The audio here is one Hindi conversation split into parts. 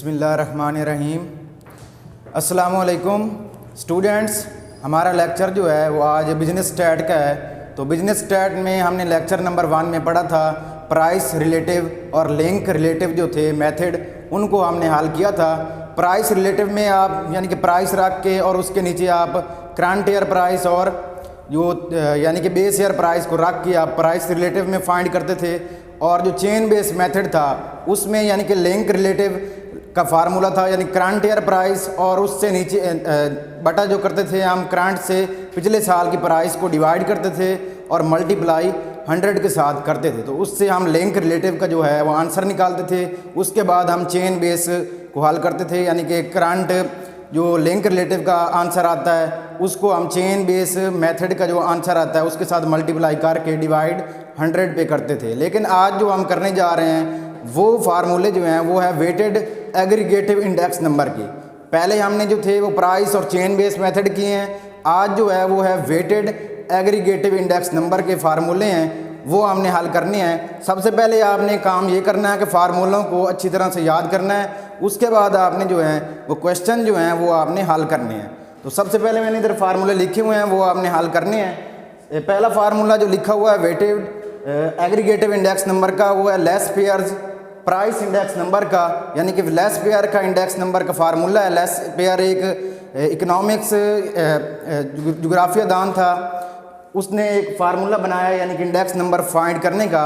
बिस्मिल्लाहिर्रहमानिर्रहीम। अस्सलामुअलैकुम स्टूडेंट्स, हमारा लेक्चर जो है वो आज बिज़नेस स्टैट का है। तो बिज़नेस स्टैट में हमने लेक्चर नंबर 1 में पढ़ा था प्राइस रिलेटिव और लिंक रिलेटिव जो थे मेथड, उनको हमने हल किया था। प्राइस रिलेटिव में आप यानी कि प्राइस रख के और उसके नीचे आप करंट ईयर प्राइस और जो यानी कि बेस ईयर प्राइस को रख के आप प्राइस रिलेटिव में फाइंड करते थे। और जो चेन बेस मेथड था उसमें यानी कि लिंक रिलेटिव का फार्मूला था, यानी करंट ईयर प्राइस और उससे नीचे बटा जो करते थे हम करंट से पिछले साल की प्राइस को डिवाइड करते थे और मल्टीप्लाई 100 के साथ करते थे। तो उससे हम लिंक रिलेटिव का जो है वो आंसर निकालते थे। उसके बाद हम चेन बेस को हल करते थे, यानी कि करंट जो लिंक रिलेटिव का आंसर आता है उसको हम चेन बेस मेथड का जो आंसर आता है उसके साथ मल्टीप्लाई करके डिवाइड 100 पे करते थे। लेकिन आज जो हम करने जा रहे हैं वो फार्मूले जो हैं वो है वेटेड एग्रीगेटिव इंडेक्स नंबर की। पहले हमने जो थे वो प्राइस और चेन बेस मेथड किए हैं, आज जो है वो है वेटेड एग्रीगेटिव इंडेक्स नंबर के फार्मूले हैं, वो हमने हल करने हैं। सबसे पहले आपने काम ये करना है कि फार्मूलों को अच्छी तरह से याद करना है। उसके बाद आपने जो है वो क्वेश्चन जो हैं वो आपने हल करने हैं। तो सबसे पहले मैंने इधर फार्मूले लिखे हुए हैं वो आपने हल करने हैं। पहला फार्मूला जो लिखा हुआ है वेटेड एग्रीगेटिव इंडेक्स नंबर का वो है less pairs price index number का, यानी कि लेस पेयर का इंडेक्स नंबर का फार्मूला है। लेस पेयर एक इकोनॉमिक्स जोग्राफिया दान था, उसने एक फार्मूला बनाया यानी कि इंडेक्स नंबर फाइंड करने का।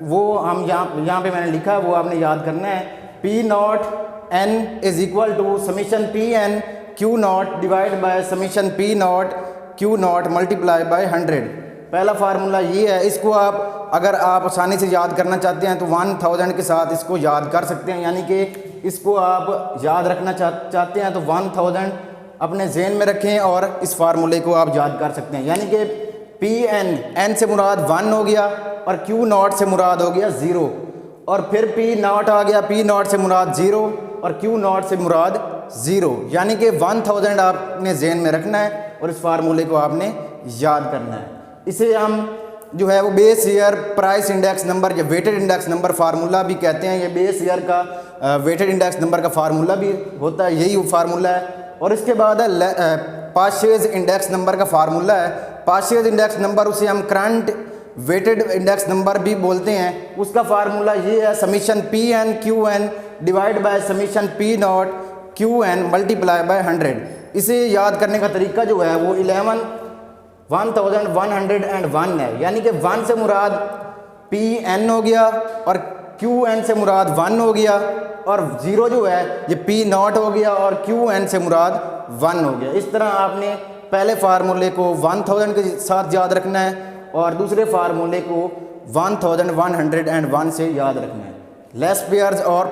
वो हम यहाँ पे मैंने लिखा, वो आपने याद करना है। P nought N is equal to summation P N Q nought divide by summation P not Q nought multiply by 100। पहला फार्मूला ये है। इसको आप अगर आप आसानी से याद करना चाहते हैं तो 1000 के साथ इसको याद कर सकते हैं, यानी कि इसको आप याद रखना चाहते हैं तो 1000 अपने जहन में रखें और इस फार्मूले को आप याद कर सकते हैं। यानी कि पी एन से मुराद 1 हो गया और क्यू नॉट से मुराद हो गया 0, और फिर पी नॉट आ गया, पी नॉट से मुराद 0 और क्यू नॉट से मुराद 0, यानी कि 1000 आपने जहन में रखना है और इस फार्मूले को आपने याद करना है। इसे हम जो है वो base year price index number या वेटेड इंडेक्स नंबर फार्मूला भी कहते हैं। ये बेस ईयर का वेटेड इंडेक्स नंबर का फार्मूला भी होता है, यही फार्मूला है। और इसके बाद है पाशेज इंडेक्स नंबर का फार्मूला है। पाशेज इंडेक्स नंबर उसे हम करंट वेटेड इंडेक्स नंबर भी बोलते हैं। उसका फार्मूला ये है summation P N Q N divide by summation P not Q N multiply by 100। इसे याद करने का तरीका जो है वो 1101 है, यानी कि 1 से मुराद पी एन हो गया और क्यू एन से मुराद 1 हो गया, और 0 जो है ये पी नॉट हो गया और क्यू एन से मुराद 1 हो गया। इस तरह आपने पहले फार्मूले को 1000 के साथ याद रखना है और दूसरे फार्मूले को 1101 से याद रखना है। लेस पेयर्स और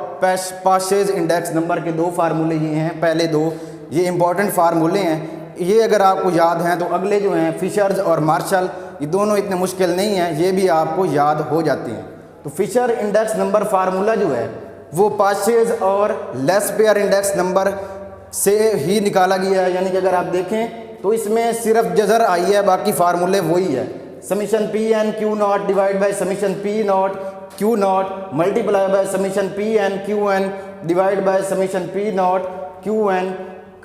पाशेज इंडेक्स नंबर के दो फार्मूले ये हैं, पहले दो ये इंपॉर्टेंट फार्मूले हैं। ये अगर आपको याद हैं तो अगले जो हैं फिशर्स और मार्शल, ये दोनों इतने मुश्किल नहीं हैं, ये भी आपको याद हो जाते हैं। तो फिशर इंडेक्स नंबर फार्मूला जो है वो पाशेज और लेस पेयर इंडेक्स नंबर से ही निकाला गया है। यानी कि अगर आप देखें तो इसमें सिर्फ जजर आई है, बाकी फार्मूले वही है। Summation P N Q nought divide by summation P not Q nought multiply by summation P N Q N divide by summation P not Q N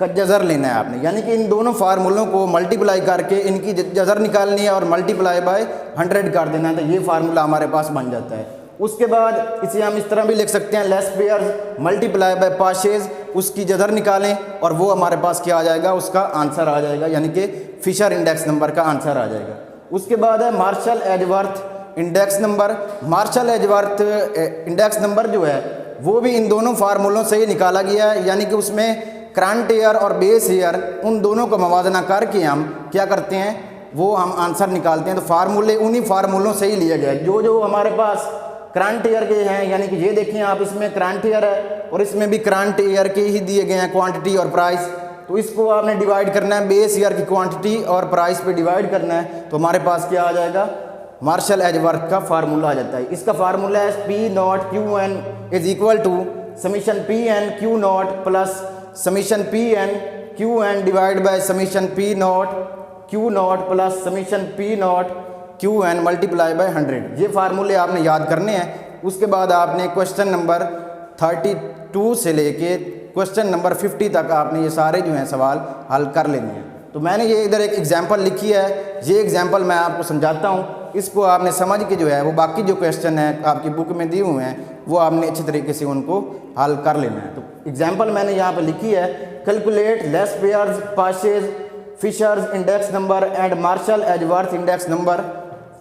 का जज़र लेना है आपने। यानी कि इन दोनों फार्मूलों को मल्टीप्लाई करके इनकी जज़र निकालनी है और मल्टीप्लाई बाय 100 कर देना है, तो ये फार्मूला हमारे पास बन जाता है। उसके बाद इसे हम इस तरह भी लिख सकते हैं लेस पेयर्स मल्टीप्लाई बाय पाशेज, उसकी जज़र निकालें और वो हमारे पास क्या आ जाएगा, उसका आंसर आ जाएगा, यानी कि फिशर इंडेक्स नंबर का आंसर आ जाएगा। उसके बाद है Marshall Edgeworth index number. Marshall Edgeworth index number जो है वो भी इन दोनों फार्मूलों से ही निकाला गया है, यानी कि उसमें करंट ईयर और बेस ईयर उन दोनों को मवाजना करके हम क्या करते हैं, वो हम आंसर निकालते हैं। तो फार्मूले उन्हीं फार्मूलों से ही लिए गए जो हमारे पास करंट ईयर के हैं। यानी कि ये देखें आप, इसमें करंट ईयर है और इसमें भी करंट ईयर के ही दिए गए हैं क्वांटिटी और प्राइस। तो इसको आपने डिवाइड करना है, बेस ईयर की क्वांटिटी और प्राइस पे डिवाइड करना है, तो हमारे पास क्या आ जाएगा, मार्शल एजवर्थ का फार्मूला आ जाता है। इसका फार्मूला है P not Q N is equal to summation P N Q not plus summation P N Q N divide by summation P not Q not plus summation P not Q N multiply by 100। ये फार्मूले आपने याद करने हैं। उसके बाद आपने क्वेश्चन नंबर 2 से लेके क्वेश्चन नंबर 50 तक आपने ये सारे जो हैं सवाल हल कर लेने हैं। तो मैंने ये इधर एक एग्जांपल लिखी है, ये एग्जांपल मैं आपको समझाता हूँ, इसको आपने समझ के जो है वो बाकी जो क्वेश्चन है आपकी बुक में दिए हुए हैं वो आपने अच्छी तरीके से उनको हल कर लेना है। तो एग्जांपल मैंने यहाँ पर लिखी है, calculate Laspeyres Paasche's Fisher's index number and Marshall Edgeworth index number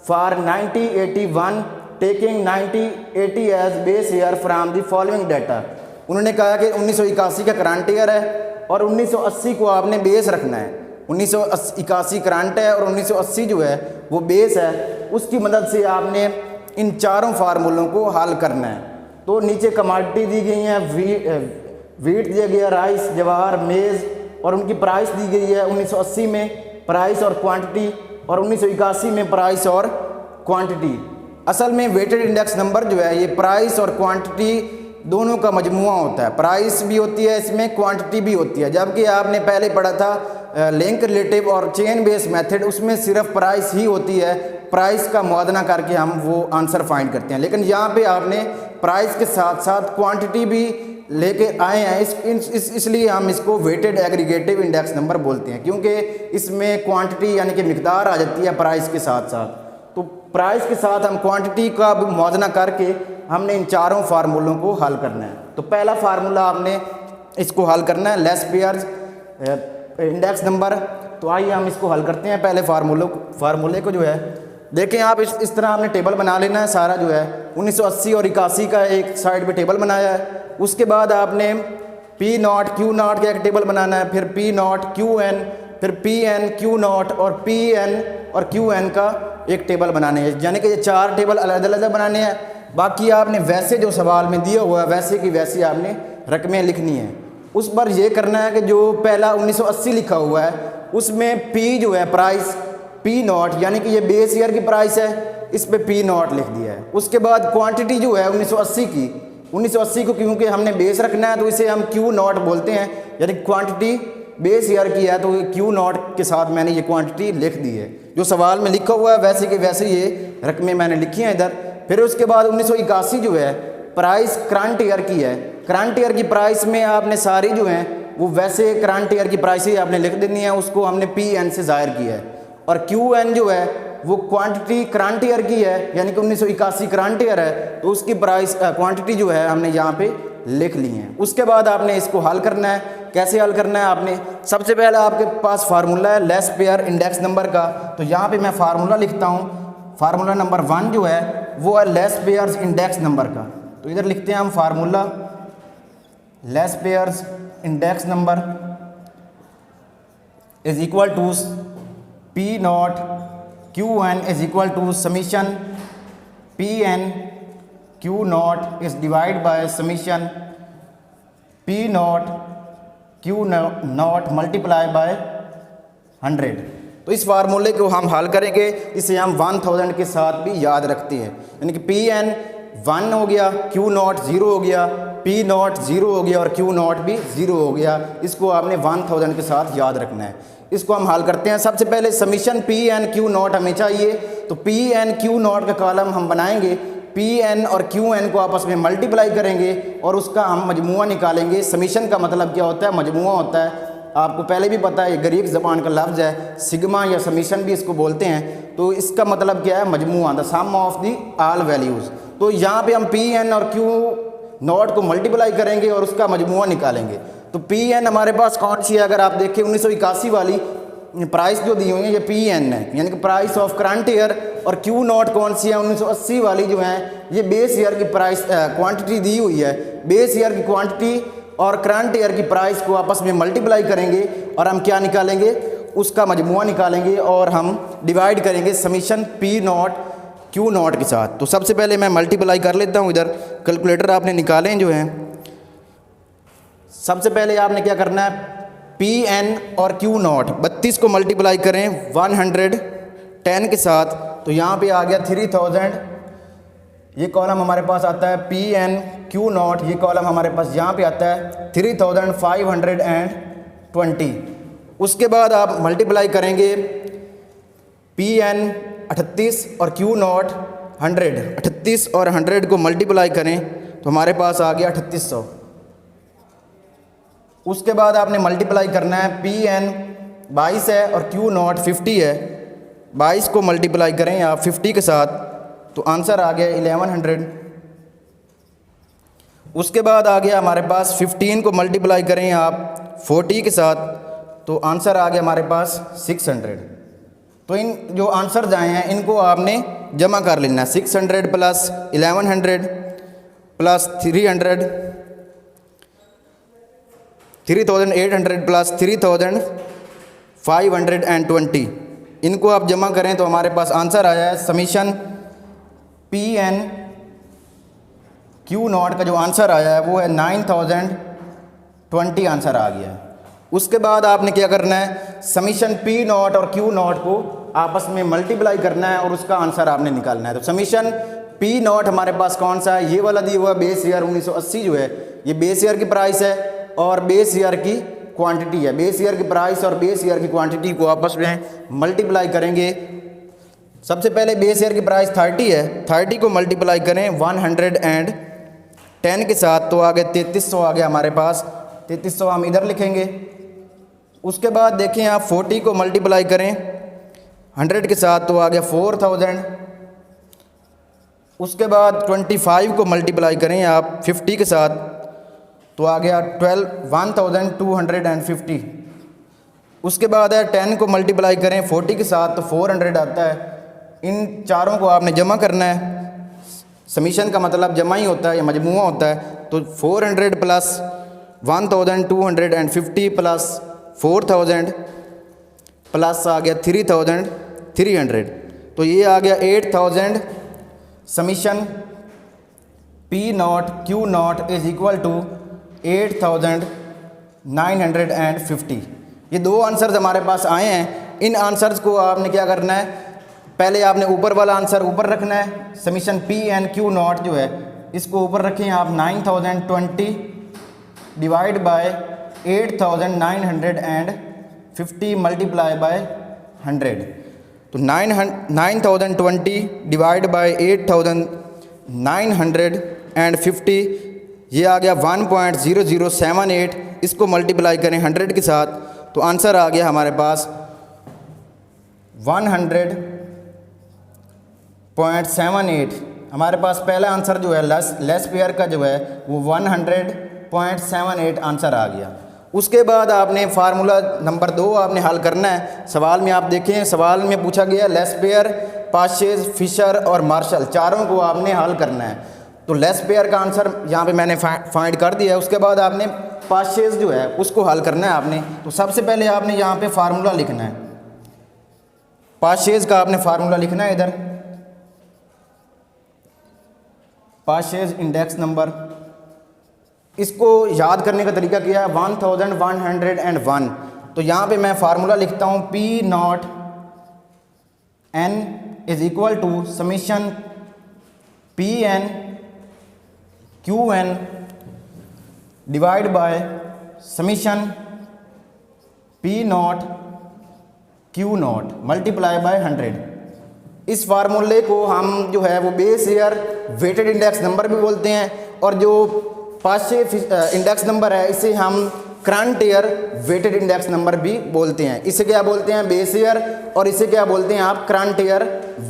for 1981 taking 1980 as base year from the following data. उन्होंने कहा कि 1981 का करंट ईयर है और 1980 को आपने बेस रखना है। 1981 करंट है और 1980 जो है वो बेस है, उसकी मदद से आपने इन चारों फार्मूलों को हल करना है। तो नीचे कमाडिटी दी गई हैं, वीट दिया गया, राइस, जवार, मेज़, और उनकी प्राइस दी गई है 1980 में प्राइस और क्वांटिटी, और 1981 में प्राइस और क्वांटिटी। असल में वेटेड इंडेक्स नंबर जो है ये प्राइस और क्वांटिटी दोनों का मजमुआ होता है। प्राइस भी होती है इसमें, क्वांटिटी भी होती है। जबकि आपने पहले पढ़ा था लिंक रिलेटिव और चेन बेस मेथड, उसमें सिर्फ प्राइस ही होती है, प्राइस का मुआदना करके हम वो आंसर फाइंड करते हैं। लेकिन यहाँ पे आपने प्राइस के साथ साथ क्वांटिटी भी लेके आए हैं, इसलिए हम इसको वेटेड एग्रीगेटिव इंडेक्स नंबर बोलते हैं, क्योंकि इसमें क्वांटिटी यानी कि मिकदार आ जाती है प्राइस के साथ साथ। तो प्राइस के साथ हम क्वांटिटी का मुआवजा करके हमने इन चारों फार्मूलों को हल करना है। तो पहला फार्मूला आपने इसको हल करना है, लेस पेयर्स इंडेक्स नंबर। तो आइए हम इसको हल करते हैं। पहले फार्मूले को जो है देखें आप, इस तरह आपने टेबल बना लेना है सारा जो है 1980 और 81 का एक साइड पे टेबल बनाया है। उसके बाद आपने पी नॉट क्यू नॉट का एक टेबल बनाना है, फिर पी नॉट क्यू एन, फिर पी एन क्यू नॉट और पी एन और क्यू एन का एक टेबल बनाने हैं। यानी कि ये 4 टेबल अलग अलग बनाने हैं। बाकी आपने वैसे जो सवाल में दिया हुआ है वैसे की वैसी आपने रकमें लिखनी है। उस पर यह करना है कि जो पहला 1980 लिखा हुआ है उसमें पी जो है प्राइस, पी नॉट यानी कि ये बेस ईयर की प्राइस है, इस पे पी नॉट लिख दिया है। उसके बाद क्वांटिटी जो है 1980 की, 1980 को क्योंकि हमने बेस रखना है तो इसे हम क्यू नॉट बोलते हैं, यानी क्वांटिटी बेस ईयर की है तो क्यू नॉट के साथ मैंने ये क्वांटिटी लिख दी है। जो सवाल में लिखा हुआ है वैसे के वैसे ये रकमें मैंने लिखी हैं इधर। फिर उसके बाद 1981 जो है प्राइस करंट ईयर की है। करंट ईयर की प्राइस में आपने सारी जो हैं वो वैसे करंट ईयर की प्राइस ही आपने लिख देनी है, उसको हमने पी एन से ज़ाहिर किया है। और क्यू एन जो है वो क्वांटिटी करंट ईयर की है, यानी कि 1981 करंट ईयर है तो उसकी प्राइस क्वांटिटी जो है हमने यहाँ पे लिख ली है। उसके बाद आपने इसको हल करना है। कैसे हल करना है आपने, सबसे पहले आपके पास फार्मूला है लेस पेयर इंडेक्स नंबर का। तो यहाँ पे मैं फार्मूला लिखता हूँ। फार्मूला नंबर 1 जो है वो है लेस पेयर्स इंडेक्स नंबर का। तो इधर लिखते हैं हम formula Laspeyres index number is equal to P not Q N is equal to summation P N Q nought is divide by summation P not Q nought multiply by 100। तो इस फार्मूले को हम हल करेंगे, इसे हम 1000 के साथ भी याद रखते हैं। यानी कि पी एन 1 हो गया, क्यू नॉट 0 हो गया, पी नॉट 0 हो गया और क्यू नॉट भी 0 हो गया। इसको आपने 1000 के साथ याद रखना है। इसको हम हल करते हैं। सबसे पहले summation P N Q nought हमें चाहिए, तो पी एन क्यू नॉट का कॉलम हम बनाएंगे, पी एन और क्यू एन को आपस में मल्टीप्लाई करेंगे और उसका हम मजमुआ निकालेंगे। समीशन का मतलब क्या होता है, मजमुआ होता है। आपको पहले भी पता है ये ग्रीक ज़बान का लफ्ज़ है, सिग्मा या समीशन भी इसको बोलते हैं। तो इसका मतलब क्या है, मजमुआ, the sum of the all values. तो यहाँ पे हम पी एन और क्यू नॉट को मल्टीप्लाई करेंगे और उसका मजमुआ निकालेंगे। तो पी एन हमारे पास कौन सी है, अगर आप देखें 1981 वाली प्राइस जो दी हुई है ये पी एन है, यानी कि प्राइस ऑफ करंट ईयर। और क्यू नॉट कौन सी है, 1980 वाली जो है ये बेस ईयर की प्राइस क्वांटिटी दी हुई है। बेस ईयर की क्वांटिटी और करंट ईयर की प्राइस को आपस में मल्टीप्लाई करेंगे और हम क्या निकालेंगे, उसका मजमुआ निकालेंगे और हम डिवाइड करेंगे summation P not Q not के साथ। तो सबसे पहले मैं मल्टीप्लाई कर लेता हूँ। इधर कैलकुलेटर आपने निकालें जो है, सबसे पहले आपने क्या करना है, पी एन और क्यू नॉट 32 को मल्टीप्लाई करें 110 के साथ। तो यहाँ पे आ गया 3000। ये कॉलम हमारे पास आता है पी एन क्यू नॉट, ये कॉलम हमारे पास यहाँ पे आता है 3520। उसके बाद आप मल्टीप्लाई करेंगे पी एन 38 और क्यू नॉट 100। 38 और 100 को मल्टीप्लाई करें तो हमारे पास आ गया 3800। उसके बाद आपने मल्टीप्लाई करना है, पी एन 22 है और क्यू नॉट 50 है। 22 को मल्टीप्लाई करें आप 50 के साथ तो आंसर आ गया 1100। उसके बाद आ गया हमारे पास 15 को मल्टीप्लाई करें आप 40 के साथ तो आंसर आ गया हमारे पास 600। तो इन जो आंसर्स आए हैं इनको आपने जमा कर लेना है। 600 प्लस 1100 प्लस 300, 3800 प्लस 3520, इनको आप जमा करें तो हमारे पास आंसर आया है summation P N Q nought का जो आंसर आया है वो है 9020 आंसर आ गया है। उसके बाद आपने क्या करना है, समीशन पी नॉट और क्यू नॉट को आपस में मल्टीप्लाई करना है और उसका आंसर आपने निकालना है। तो समीशन पी नॉट हमारे पास कौन सा है, ये वाला दिया हुआ बेस ईयर 1980 जो है ये बेस ईयर की प्राइस है और बेस ईयर की क्वांटिटी है। बेस ईयर की प्राइस और बेस ईयर की क्वांटिटी को आपस में मल्टीप्लाई करेंगे। सबसे पहले बेस ईयर की प्राइस 30 है, 30 को मल्टीप्लाई करें 110 के साथ तो आ गया 3300 आ गया हमारे पास। 3300 हम इधर लिखेंगे। उसके बाद देखें आप 40 को मल्टीप्लाई करें 100 के साथ तो आ गया 4000। उसके बाद 25 को मल्टीप्लाई करें आप 50 के साथ तो आ गया 1250। उसके बाद है 10 को मल्टीप्लाई करें 40 के साथ तो 400 आता है। इन चारों को आपने जमा करना है। समीशन का मतलब जमा ही होता है या मजमूआ होता है। तो 400 प्लस 1250 प्लस 4000 प्लस आ गया 3300 तो ये आ गया 8000। Summation P not Q nought is equal to 8950। ये दो आंसर्स हमारे पास आए हैं। इन आंसर्स को आपने क्या करना है, पहले आपने ऊपर वाला आंसर ऊपर रखना है। Summation P N Q nought जो है इसको ऊपर रखें आप 9020 डिवाइड बाय 8950 मल्टीप्लाई बाय 100। तो 9020 डिवाइड बाय 8950 ये आ गया 1.0078। इसको मल्टीप्लाई करें 100 के साथ तो आंसर आ गया हमारे पास 100.78। हमारे पास पहला आंसर जो है लेस पेयर का जो है वो 100.78 आंसर आ गया। उसके बाद आपने फार्मूला नंबर 2 आपने हल करना है। सवाल में आप देखें, सवाल में पूछा गया लेस पेयर, पाशेज, फिशर और मार्शल चारों को आपने हल करना है। तो लेस पेयर का आंसर यहाँ पे मैंने फाइंड कर दिया है। उसके बाद आपने पाशेज जो है उसको हल करना है आपने। तो सबसे पहले आपने यहाँ पे फार्मूला लिखना है, पाशेज का आपने फार्मूला लिखना है इधर। पाशेज इंडेक्स नंबर, इसको याद करने का तरीका क्या है, 1101। तो यहाँ पे मैं फार्मूला लिखता हूँ P nought N is equal to summation P N Q N divide by summation P not Q nought multiply by 100। इस फार्मूले को हम जो है वो base year weighted index number भी बोलते हैं और जो पाशे इंडेक्स नंबर है इसे हम current year weighted index number भी बोलते हैं। इसे क्या बोलते हैं, बेस ईयर, और इसे क्या बोलते हैं आप, current year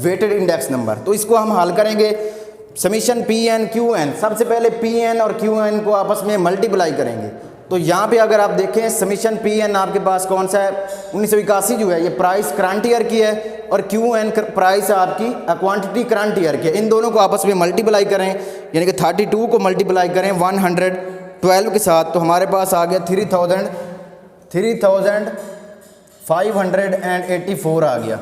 weighted index number. तो इसको हम हल करेंगे। Summation P N Q N, सबसे पहले पी एन और क्यू एन को आपस में मल्टीप्लाई करेंगे। तो यहाँ पे अगर आप देखें समीशन पी एन आपके पास कौन सा है, 1981 जो है ये प्राइस करंट ईयर की है और क्यू एन प्राइस आपकी क्वांटिटी करंट ईयर की है। इन दोनों को आपस में मल्टीप्लाई करें, यानी कि 32 को मल्टीप्लाई करें 112 के साथ तो हमारे पास आ गया 3584 आ गया।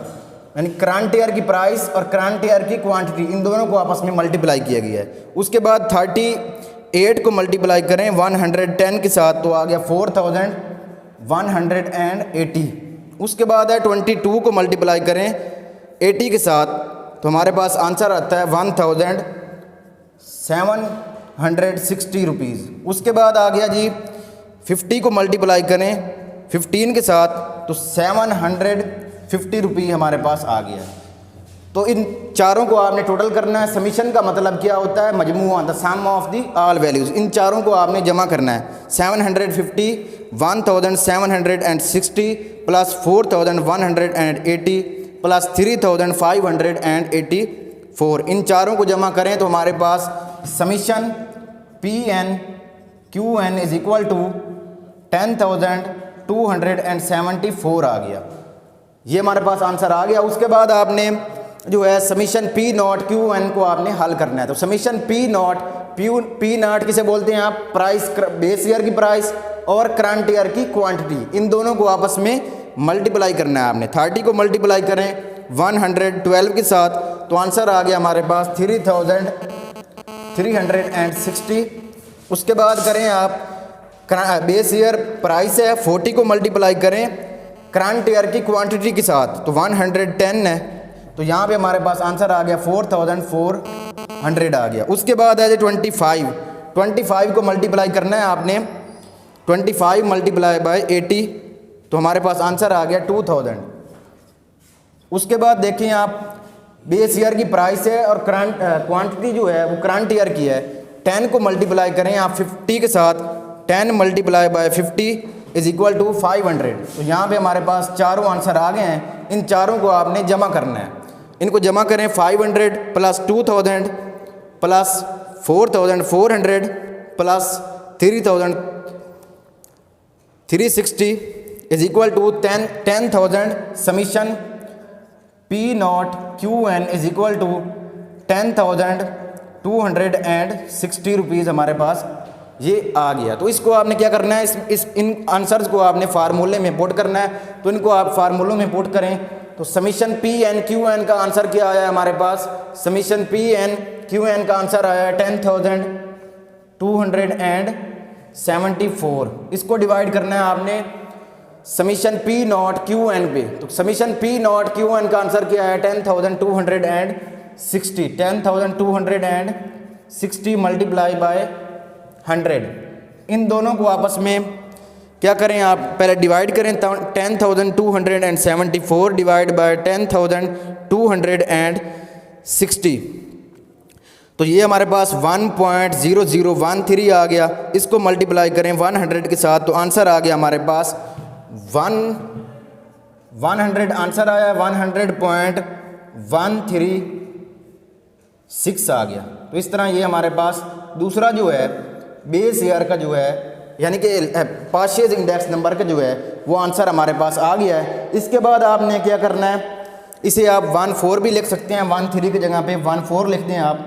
यानी करंट ईयर की प्राइस और करंट ईयर की क्वांटिटी इन दोनों को आपस में मल्टीप्लाई किया गया है। उसके बाद 38 को मल्टीप्लाई करें 110 के साथ तो आ गया 4180। उसके बाद है 22 को मल्टीप्लाई करें 80 के साथ तो हमारे पास आंसर आता है 1760 रुपीज़। उसके बाद आ गया जी 50 को मल्टीप्लाई करें 15 के साथ तो 750 रुपये हमारे पास आ गया। तो इन चारों को आपने टोटल करना है। समीशन का मतलब क्या होता है, मजमुआ, the sum of the all values. इन चारों को आपने जमा करना है। 750 1760 प्लस 4180 प्लस 3584। इन चारों को जमा करें तो हमारे पास summation PN QN is equal to 10,274 आ गया। ये हमारे पास आंसर आ गया। उसके बाद आपने जो है समीशन P नॉट QN को आपने हल करना है। तो समीशन P नॉट किसे बोलते हैं आप, प्राइस, बेस ईयर की प्राइस और करंट ईयर की क्वांटिटी, इन दोनों को आपस में मल्टीप्लाई करना है आपने। 30 को मल्टीप्लाई करें 112 के साथ तो आंसर आ गया हमारे पास 3360। उसके बाद करें आप बेस ईयर प्राइस है, 40 को मल्टीप्लाई करें करंट ईयर की क्वांटिटी के साथ तो 110 है। तो यहाँ पे हमारे पास आंसर आ गया 4400 आ गया। उसके बाद है 25 को मल्टीप्लाई करना है आपने, 25 मल्टीप्लाई बाय 80 तो हमारे पास आंसर आ गया 2000। उसके बाद देखें आप बेस ईयर की प्राइस है और करंट क्वांटिटी जो है वो करंट ईयर की है। 10 को मल्टीप्लाई करें आप 50 के साथ, 10 multiply by 50 is equal to 500। तो यहाँ पे हमारे पास चारों आंसर आ गए हैं। इन चारों को आपने जमा करना है। इनको जमा करें 500 plus 2000 plus 4400 plus 3360 is equal to 10,000। Summation P nought QN is equal to 10,260 rupees हमारे पास ये आ गया। तो इसको आपने क्या करना है, इन आंसर्स को आपने फार्मूले में पुट करना है। तो इनको आप फार्मूलों में पुट करें तो समीशन PN QN का आंसर क्या आया हमारे पास, समीशन PN QN का आंसर आया 10,274। इसको डिवाइड करना है आपने समीशन P नॉट QN पे। तो समीशन P नॉट QN का आंसर क्या है 10,260। 10,260 मल्टीप्लाई बाय 100। इन दोनों को आपस में क्या करें आप, पहले डिवाइड करें 10,274 डिवाइड बाय 10,260 तो ये हमारे पास 1.0013 आ गया। इसको मल्टीप्लाई करें 100 के साथ तो आंसर आ गया हमारे पास 100 आंसर आया 100.136 आ गया। तो इस तरह ये हमारे पास दूसरा जो है बेस ईयर का जो है यानी कि पार्शियल इंडेक्स नंबर का जो है वो आंसर हमारे पास आ गया है। इसके बाद आपने क्या करना है, इसे आप 14 भी लिख सकते हैं, 13 की जगह पे 14 लिखते हैं आप।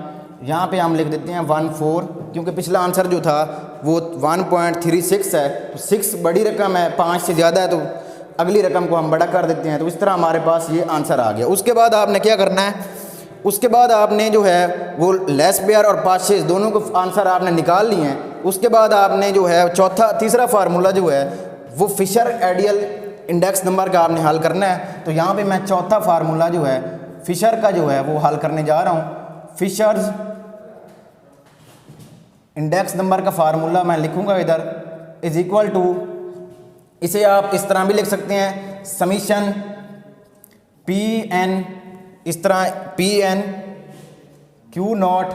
यहाँ पे हम लिख देते हैं 14 क्योंकि पिछला आंसर जो था वो 1.36 है। तो 6 बड़ी रकम है, 5 से ज़्यादा है तो अगली रकम को हम बड़ा कर देते हैं। तो इस तरह हमारे पास ये आंसर आ गया। उसके बाद आपने क्या करना है, उसके बाद आपने जो है वो लेस पेयर और पार्शियल दोनों को आंसर आपने निकाल लिए हैं। उसके बाद आपने जो है तीसरा फार्मूला जो है वो फिशर आइडियल इंडेक्स नंबर का आपने हल करना है। तो यहाँ पे मैं चौथा फार्मूला जो है फिशर का जो है वो हल करने जा रहा हूँ। फिशर्स इंडेक्स नंबर का फार्मूला मैं लिखूंगा इधर इज इक्वल टू, इसे आप इस तरह भी लिख सकते हैं समीशन PN, इस तरह PN Q not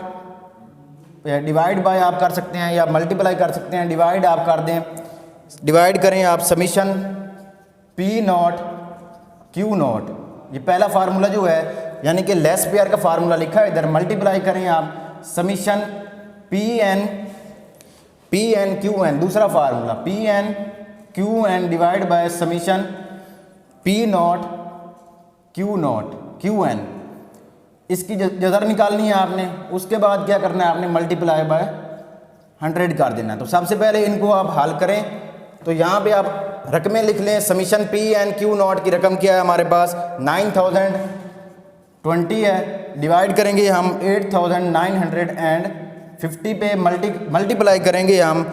divide bye आप कर सकते हैं या मल्टीप्लाई कर सकते हैं, डिवाइड आप कर दें, डिवाइड करें आप summation P not Q not. ये पहला फार्मूला जो है यानी कि लेस पेयर का फार्मूला लिखा है इधर, मल्टीप्लाई करें आप समीशन PN QN। दूसरा formula PN QN divide by summation P not Q not QN। इसकी जदर निकालनी है आपने। उसके बाद क्या करना है आपने मल्टीप्लाई बाय 100 कर देना है। तो सबसे पहले इनको आप हल करें तो यहाँ पे आप रकमें लिख लें। समीशन PN Q नॉट की रकम क्या है हमारे पास 9020 है, डिवाइड करेंगे हम 8950 पे, मल्टीप्लाई करेंगे हम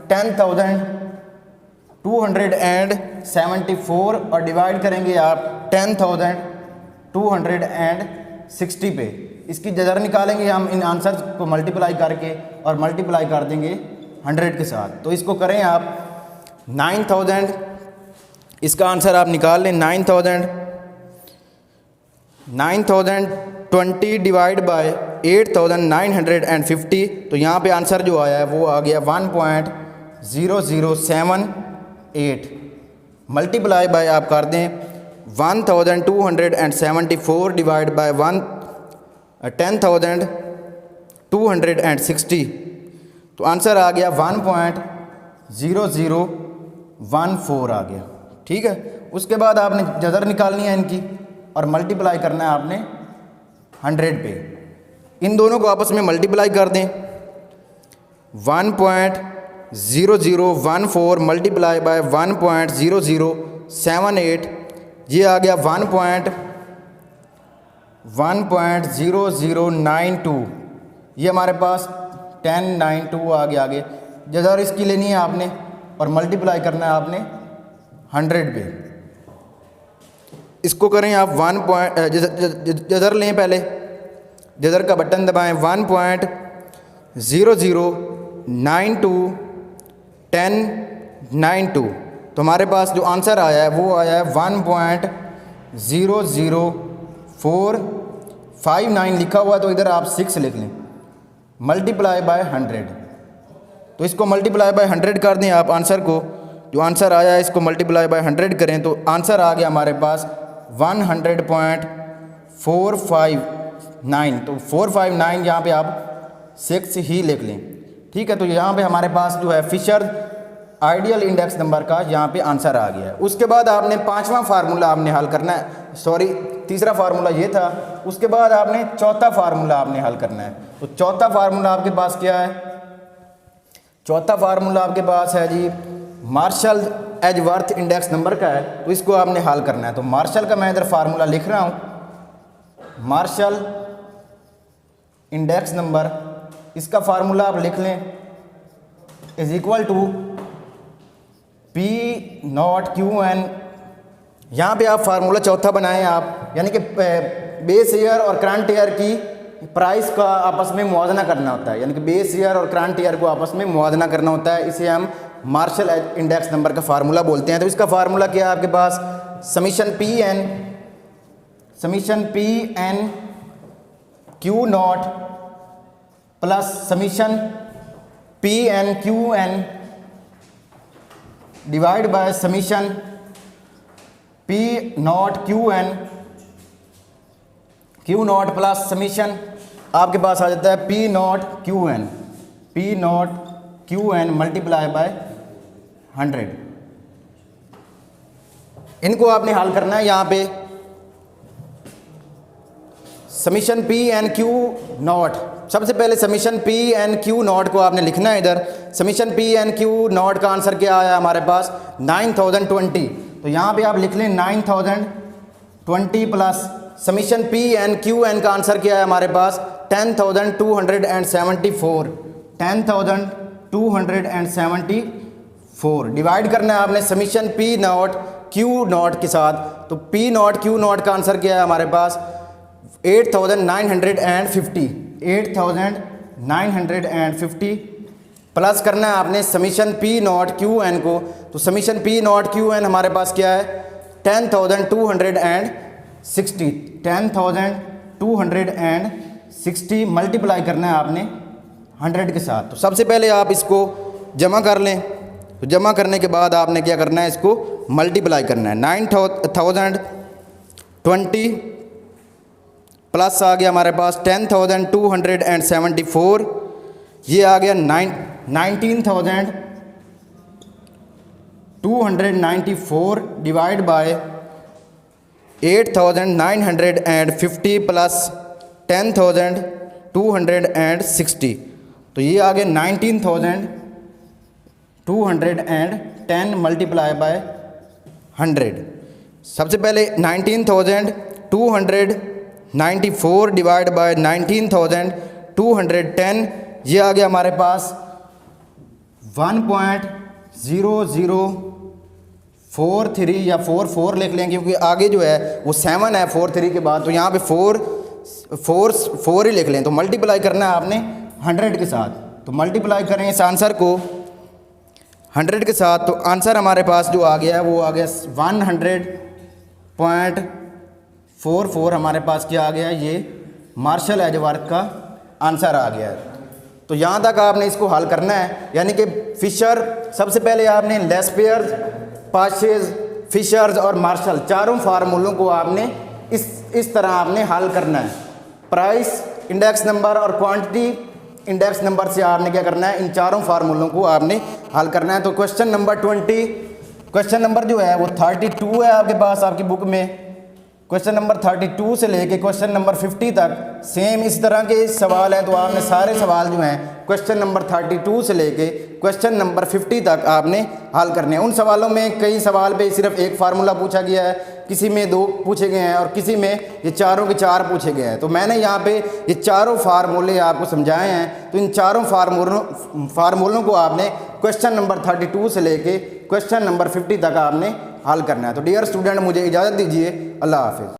10,274 और डिवाइड करेंगे आप 10,260 पे। इसकी जदर निकालेंगे हम इन आंसर्स को मल्टीप्लाई करके और मल्टीप्लाई कर देंगे 100 के साथ। तो इसको करें आप 9000, इसका आंसर आप निकाल लें 9000 20 डिवाइड बाय 8950, तो यहाँ पे आंसर जो आया है वो आ गया 1.0078। मल्टीप्लाई बाय आप कर दें 1274 डिवाइड बाय 10,260, तो आंसर आ गया 1.0014 आ गया। ठीक है, उसके बाद आपने जज़र निकालनी है इनकी और मल्टीप्लाई करना है आपने 100 पे। इन दोनों को आपस में मल्टीप्लाई कर दें। 1.0014 मल्टीप्लाई बाय 1.0078, ये आ गया 1.0092, ये हमारे पास 1092 आ गया। आगे जज़र इसकी लेनी है आपने और मल्टीप्लाई करना है आपने 100 पे। इसको करें आप जज़र लें, पहले जज़र का बटन दबाएं। 1.0092 तो हमारे पास जो आंसर आया है वो आया है 1.00459 लिखा हुआ, तो इधर आप 6 लिख लें। मल्टीप्लाई बाय 100, तो इसको मल्टीप्लाई बाय 100 कर दें आप। आंसर को जो आंसर आया है इसको मल्टीप्लाई बाय 100 करें तो आंसर आ गया हमारे पास 100.459। तो 459 यहाँ पे आप 6 ही लिख लें। ठीक है, तो यहाँ पे हमारे पास जो है फिशर आइडियल इंडेक्स नंबर का यहाँ पे आंसर आ गया है। उसके बाद आपने पांचवा फार्मूला आपने हल करना है, सॉरी तीसरा फार्मूला ये था। उसके बाद आपने चौथा फार्मूला आपने हल करना है। तो चौथा फार्मूला आपके पास क्या है? चौथा फार्मूला आपके पास है जी मार्शल एजवर्थ इंडेक्स नंबर का है, तो इसको आपने हल करना है। तो मार्शल का मैं इधर फार्मूला लिख रहा हूँ। मार्शल इंडेक्स नंबर, इसका फार्मूला आप लिख लें, इज इक्वल टू P0QN। यहाँ पे आप फार्मूला चौथा बनाएं आप, यानी कि बेस ईयर और करंट ईयर की प्राइस का आपस में मुआवजना करना होता है, यानी कि बेस ईयर और करंट ईयर को आपस में मुआवजना करना होता है। इसे हम मार्शल इंडेक्स नंबर का फार्मूला बोलते हैं। तो इसका फार्मूला क्या है आपके पास? Summation P N Q not plus summation P N Q N divide by summation P not Q not plus summation आपके पास आ जाता है P not Q N multiply by 100। इनको आपने हल करना है। यहाँ पे summation P N Q nought, सबसे पहले summation P N Q not को आपने लिखना है इधर। Summation P N Q nought का आंसर क्या आया हमारे पास? 9020। तो यहाँ पे आप लिख लें 9020 plus summation P N Q N का आंसर क्या है हमारे पास? 10,274। 10,274 डिवाइड करना है आपने summation P not Q not के साथ। तो पी नॉट क्यू नॉट का आंसर क्या है हमारे पास? 8,950। 8,950 प्लस करना है आपने summation P not Q N को। तो summation P not Q N हमारे पास क्या है? 10,260। 10,260 मल्टीप्लाई करना है आपने 100 के साथ। तो सबसे पहले आप इसको जमा कर लें। तो जमा करने के बाद आपने क्या करना है? इसको मल्टीप्लाई करना है। 9020 प्लस आ गया हमारे पास 10,274, ये आ गया 19,294 डिवाइड बाय 8,950 प्लस 10,260, तो ये आ गया 19,210 मल्टीप्लाई बाय 100। सबसे पहले 19,294 डिवाइड बाय 19,210, ये आ गया हमारे पास 1.0043 या 44 लिख लें, क्योंकि आगे जो है वो 7 है 43 के बाद, तो यहाँ पे 4 ही लिख लें। तो मल्टीप्लाई करना है आपने 100 के साथ। तो मल्टीप्लाई करें इस आंसर को 100 के साथ, तो आंसर हमारे पास जो आ गया है वो आ गया 100.44। हमारे पास क्या आ गया? ये मार्शल एजवर्थ का आंसर आ गया है। तो यहाँ तक आपने इसको हल करना है, यानी कि फिशर, सबसे पहले आपने लेस्पेयर्स, पाशेज, फिशर्स और मार्शल चारों फार्मूलों को आपने इस तरह आपने हल करना है। प्राइस इंडेक्स नंबर और क्वांटिटी इंडेक्स नंबर से आपने क्या करना है, इन चारों फार्मूलों को आपने हल करना है। तो क्वेश्चन नंबर 20, क्वेश्चन नंबर जो है वो 32 है आपके पास आपकी बुक में। क्वेश्चन नंबर 32 से लेके क्वेश्चन नंबर 50 तक सेम इस तरह के सवाल है। तो आपने सारे सवाल जो हैं क्वेश्चन नंबर 32 से लेके क्वेश्चन नंबर 50 तक आपने हल करने हैं। उन सवालों में कई सवाल पे सिर्फ एक फार्मूला पूछा गया है, किसी में 2 पूछे गए हैं और किसी में ये चारों के 4 पूछे गए हैं। तो मैंने यहाँ पे ये चारों फार्मूले आपको समझाए हैं। तो इन चारों फार्मूलों को आपने क्वेश्चन नंबर 32 से लेके क्वेश्चन नंबर 50 तक आपने हल करना है। तो डियर स्टूडेंट, मुझे इजाज़त दीजिए। अल्लाह हाफिज़।